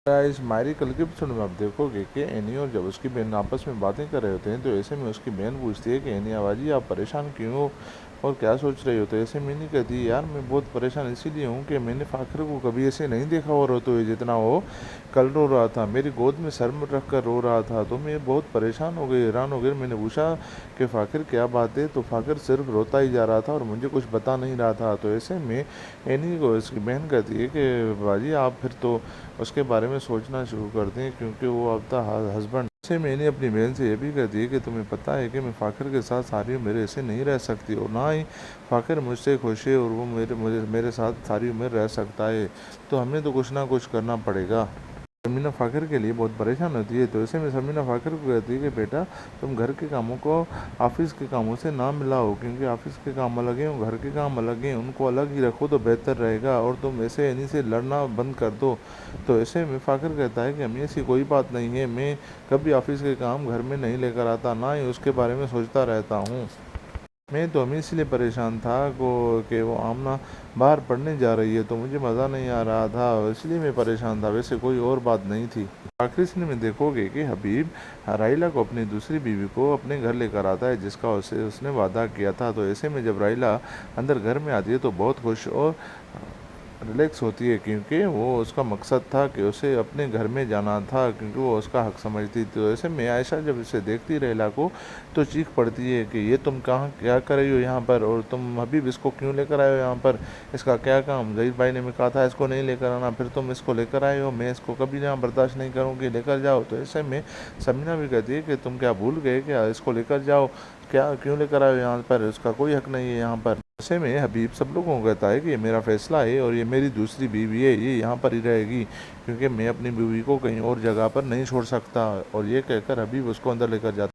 इस मायरी कल के एपिसोड में आप देखोगे कि एनी और जब उसकी बहन आपस में बातें कर रहे होते हैं तो ऐसे में उसकी बहन पूछती है कि एनी आवाजी आप परेशान क्यों हो और क्या सोच रहे हो। तो ऐसे मिनी कहती है यार मैं बहुत परेशान इसीलिए हूँ कि मैंने फाखर को कभी ऐसे नहीं देखा और रोते हुए जितना वो कल रो रहा था। मेरी गोद में सर में रख कर रो रहा था तो मैं बहुत परेशान हो गई, हैरान हो गई। मैंने पूछा कि फाखिर क्या बात है, तो फाखिर सिर्फ रोता ही जा रहा था और मुझे कुछ बता नहीं रहा था। तो ऐसे में एनी को इसकी बहन कहती है कि बाजी आप फिर तो उसके बारे में सोचना शुरू कर दें क्योंकि वो अब था हस्बैंड। ऐसे मैंने अपनी बहन से ये भी कह दी कि तुम्हें पता है कि मैं फ़ाखिर के साथ सारी उम्र ऐसे नहीं रह सकती और ना ही फ़ाखिर मुझसे खुश है और वो मेरे साथ सारी उम्र रह सकता है। तो हमें तो कुछ ना कुछ करना पड़ेगा। समीना फ़ाखिर के लिए बहुत परेशान होती है। तो ऐसे में समीना फ़ाखिर को कहती है कि बेटा तुम घर के कामों को ऑफिस के कामों से ना मिलाओ क्योंकि ऑफिस के काम अलग हैं और घर के काम अलग हैं, उनको अलग ही रखो तो बेहतर रहेगा और तुम ऐसे इन्हीं से लड़ना बंद कर दो। तो ऐसे में फ़ाखिर कहता है कि अम्मी ऐसी कोई बात नहीं है, मैं कभी ऑफिस के काम घर में नहीं लेकर आता, ना ही उसके बारे में सोचता रहता हूँ। मैं तो अम्मी इसलिए परेशान था को कि वो आमना बाहर पढ़ने जा रही है तो मुझे मज़ा नहीं आ रहा था, इसलिए मैं परेशान था, वैसे कोई और बात नहीं थी। आखिरी सीन में देखोगे कि हबीब राइला को अपनी दूसरी बीवी को अपने घर लेकर आता है जिसका उसे उसने वादा किया था। तो ऐसे में जब राइला अंदर घर में आती है तो बहुत खुश और रिलैक्स होती है क्योंकि वो उसका मकसद था कि उसे अपने घर में जाना था क्योंकि वो उसका हक समझती थी। तो ऐसे में आयशा जब इसे देखती रैला को तो चीख पड़ती है कि ये तुम कहाँ क्या कर रही हो यहाँ पर और तुम हबीब इसको क्यों लेकर आए हो यहाँ पर, इसका क्या काम, जहीर भाई ने मैं कहा था इसको नहीं लेकर आना, फिर तुम इसको लेकर आए हो, मैं इसको कभी यहाँ बर्दाश्त नहीं करूँगी, लेकर जाओ। तो ऐसे में समीना भी कहती है कि तुम क्या भूल गए क्या, इसको लेकर जाओ, क्या क्यों लेकर आए हो यहाँ पर, उसका कोई हक नहीं है यहाँ पर। ऐसे में हबीब सब लोगों को कहता है कि ये मेरा फैसला है और ये मेरी दूसरी बीवी है, ये यहाँ पर ही रहेगी क्योंकि मैं अपनी बीवी को कहीं और जगह पर नहीं छोड़ सकता। और ये कहकर हबीब उसको अंदर लेकर जाता